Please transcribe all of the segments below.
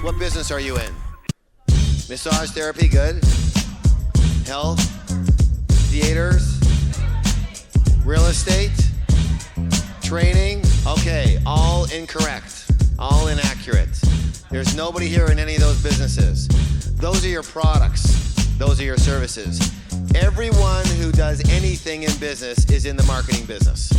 What business are you in? Massage therapy, good. Health, theaters, real estate, training. Okay, all incorrect, all inaccurate. There's nobody here in any of those businesses. Those are your products. Those are your services. Everyone who does anything in business is in the marketing business.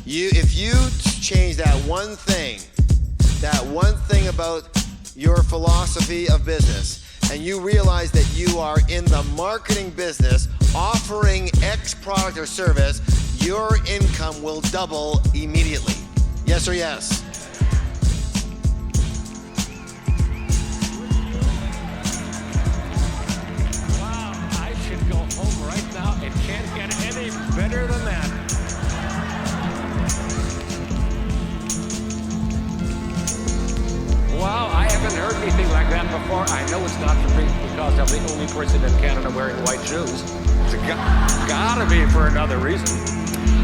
If you change that one thing about your philosophy of business, and you realize that you are in the marketing business offering X product or service, your income will double immediately. Yes or yes? Wow, I should go home right now. It can't get any better than that. Wow, I haven't heard anything like that before. I know it's not for me because I'm the only person in Canada wearing white shoes. It's gotta be for another reason.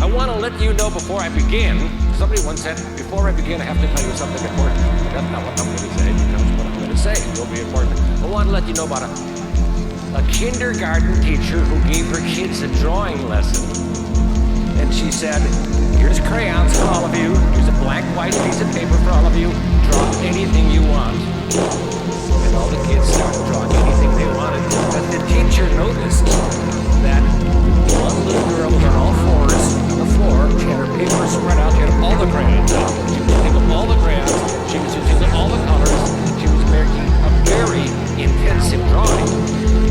I want to let you know before I begin, somebody once said, before I begin, I have to tell you something important. That's not what I'm going to say, because what I'm going to say will be important. I want to let you know about a kindergarten teacher who gave her kids a drawing lesson. And she said, here's crayons for all of you. Here's a blank white piece of paper for all of you. Draw anything you want. And all the kids started drawing anything they wanted. But the teacher noticed that one little girl was on all fours on the floor. She had her paper spread out. She had all the crayons out. She was using all the crayons. She was using all the colors. She was making a very intensive drawing.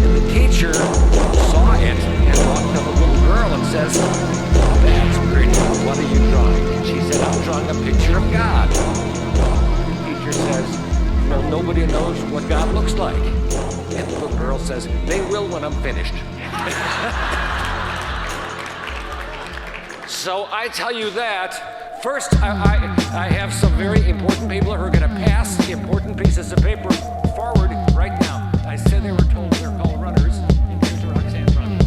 And the teacher saw it and walked to the little girl and says, that's pretty. What are you drawing? And she said, I'm drawing a picture of God. The teacher says, nobody knows what God looks like. And the little girl says, they will when I'm finished. So I tell you that, first I have some very important people who are going to pass the important pieces of paper forward right now. I said they were told they're called runners, and here's Roxanne running.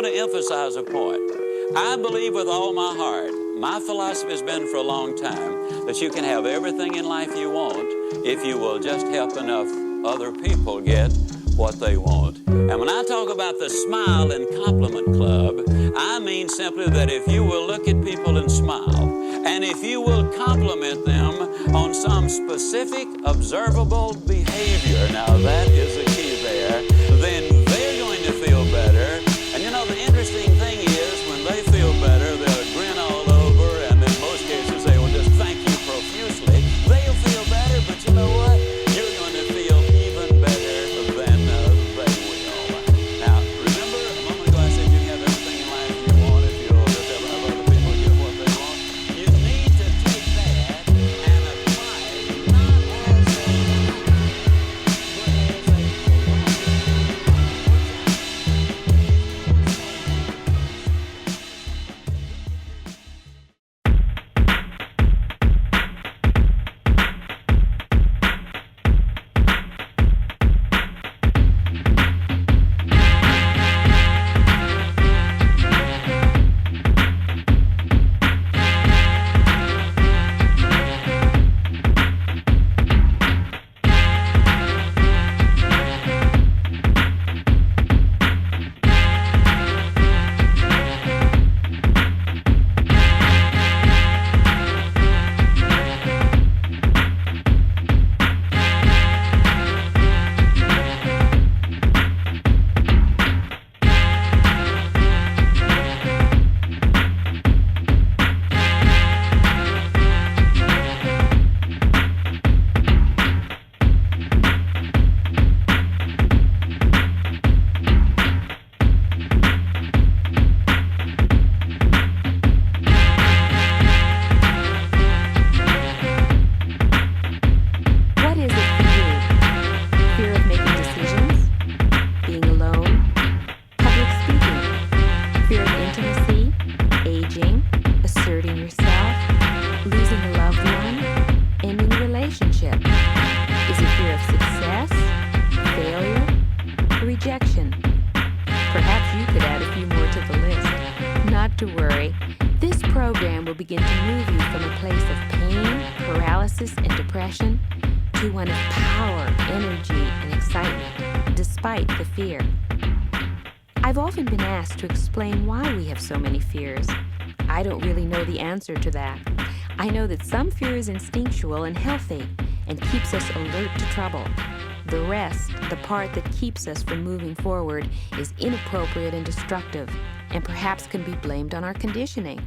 Emphasize a point. I believe with all my heart, my philosophy has been for a long time, that you can have everything in life you want if you will just help enough other people get what they want. And when I talk about the Smile and Compliment Club, I mean simply that if you will look at people and smile, and if you will compliment them on some specific observable behavior, now that is the key there, then they're going to feel better. And you know, the interesting thing is when they feel better, they'll grin all over, and in most cases they will just thank you profusely. They'll feel better, but you know what? You're going to feel even better than they will. Now, remember a moment ago I said you can have everything in life you want if you'll just have other people get what they want. You need to take that and apply it, not as a, but as a to worry. This program will begin to move you from a place of pain, paralysis, and depression to one of power, energy, and excitement, despite the fear. I've often been asked to explain why we have so many fears. I don't really know the answer to that. I know that some fear is instinctual and healthy and keeps us alert to trouble. The rest, the part that keeps us from moving forward, is inappropriate and destructive, and perhaps can be blamed on our conditioning.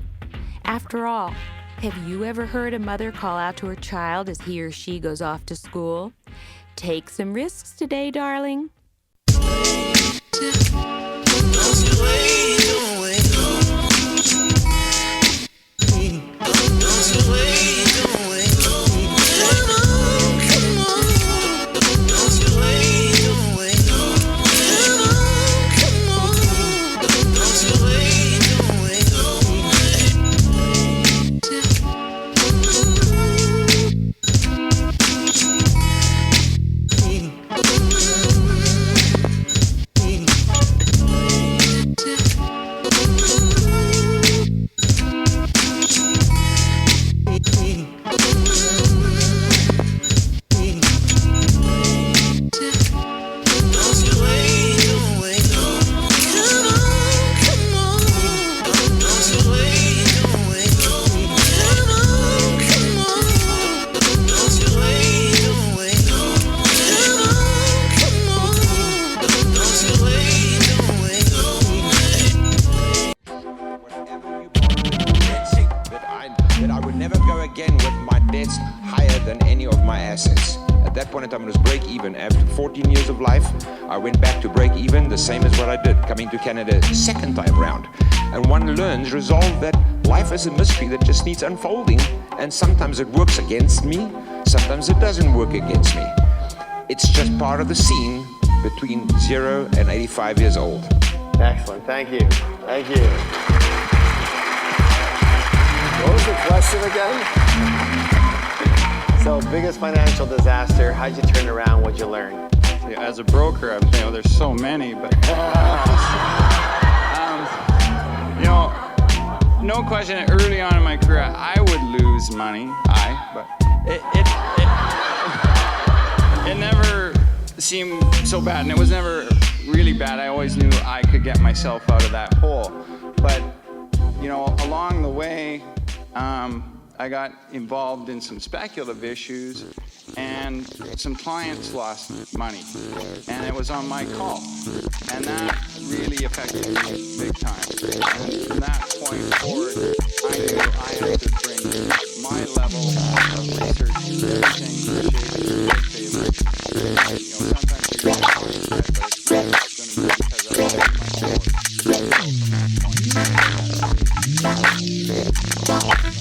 After all, have you ever heard a mother call out to her child as he or she goes off to school? Take some risks today, darling. I'm going to break even. After 14 years of life, I went back to break even, the same as what I did coming to Canada second time round. And one learns, resolve that life is a mystery that just needs unfolding, and sometimes it works against me, sometimes it doesn't work against me. It's just part of the scene between 0 and 85 years old. Excellent, thank you. Thank you. What was the question again? So, biggest financial disaster, how'd you turn around, what'd you learn? Yeah, as a broker, there's so many, but no question, early on in my career, I would lose money, but it never seemed so bad, and it was never really bad. I always knew I could get myself out of that hole, but, along the way, I got involved in some speculative issues, and some clients lost money, and it was on my call, and that really affected me big time. And from that point forward, I knew I had to bring my level of research to everything shaped in my favor. Sometimes you're going to find that, but it's really going to be because I was my forward.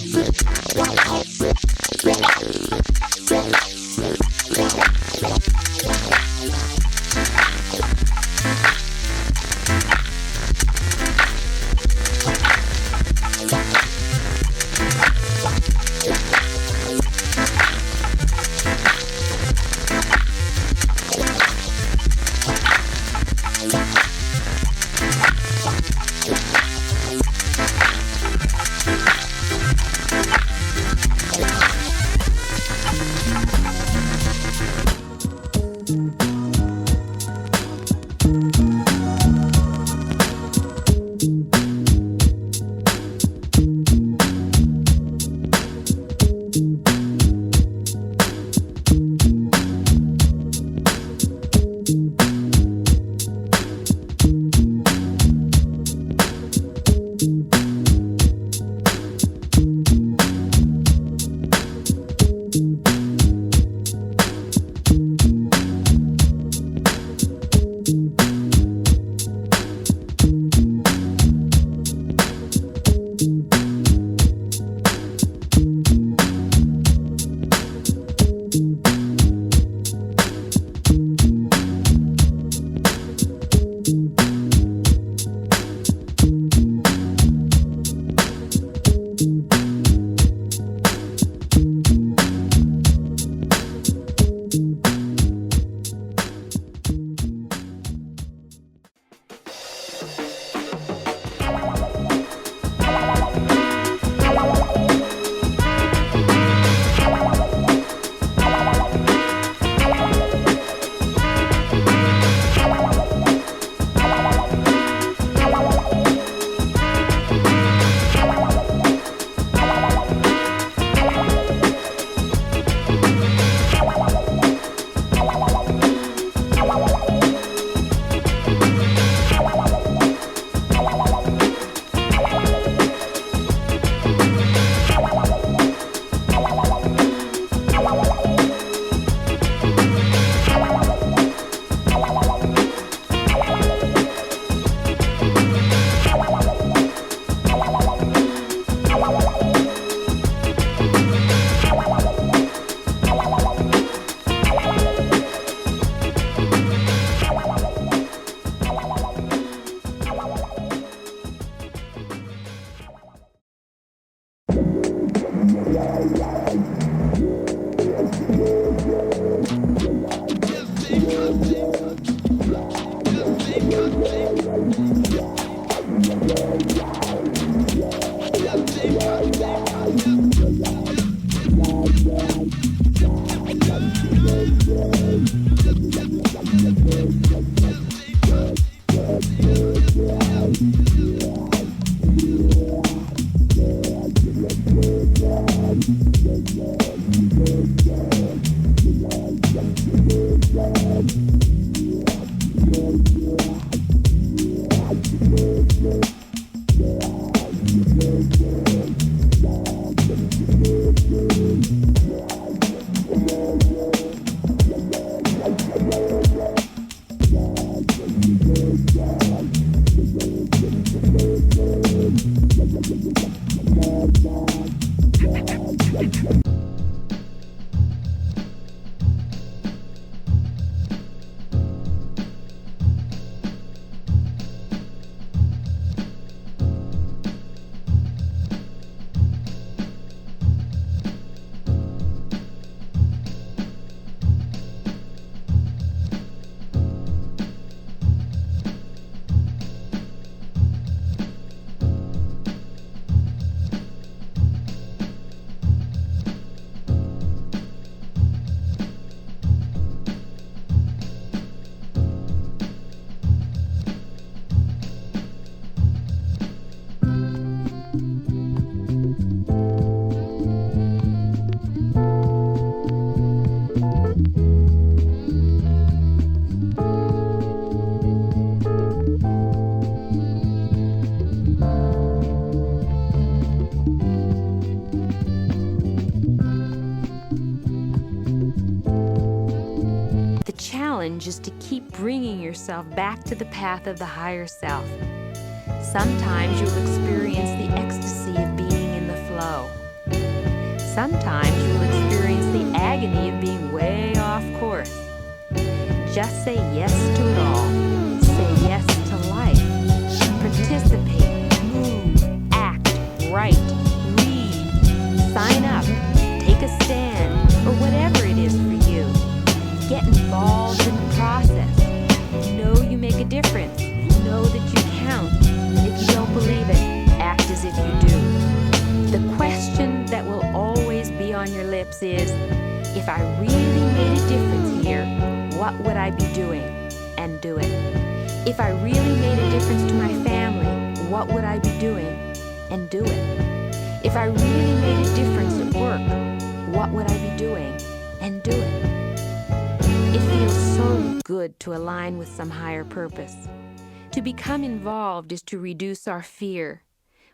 challenge is to keep bringing yourself back to the path of the higher self. Sometimes you'll experience the ecstasy of being in the flow. Sometimes you'll experience the agony of being way off course. Just say yes to it all. Say yes to life. Participate, move, act, write, read, sign up, take a stand, or whatever it is for you. Get involved in the process. Know you make a difference. Know that you count. And if you don't believe it, act as if you do. The question that will always be on your lips is, if I really made a difference here, what would I be doing? And do it. If I really made a difference to my family, what would I be doing? And do it. If I really made a difference at work, what would I be doing? And do it. It feels so good to align with some higher purpose. To become involved is to reduce our fear.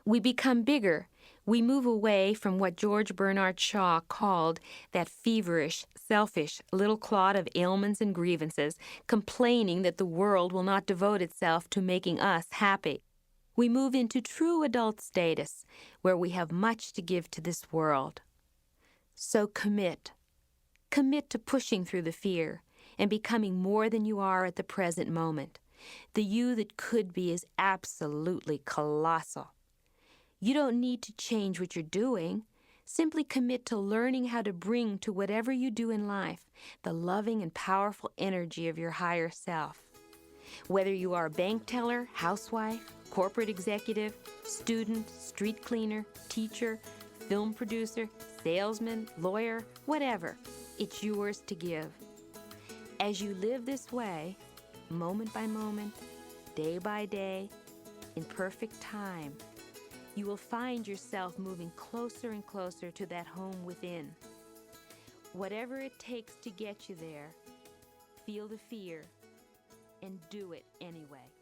We become bigger. We move away from what George Bernard Shaw called that feverish, selfish little clod of ailments and grievances, complaining that the world will not devote itself to making us happy. We move into true adult status, where we have much to give to this world. So commit. Commit to pushing through the fear and becoming more than you are at the present moment. The you that could be is absolutely colossal. You don't need to change what you're doing. Simply commit to learning how to bring to whatever you do in life the loving and powerful energy of your higher self. Whether you are a bank teller, housewife, corporate executive, student, street cleaner, teacher, film producer, salesman, lawyer, whatever, it's yours to give. As you live this way, moment by moment, day by day, in perfect time, you will find yourself moving closer and closer to that home within. Whatever it takes to get you there, feel the fear and do it anyway.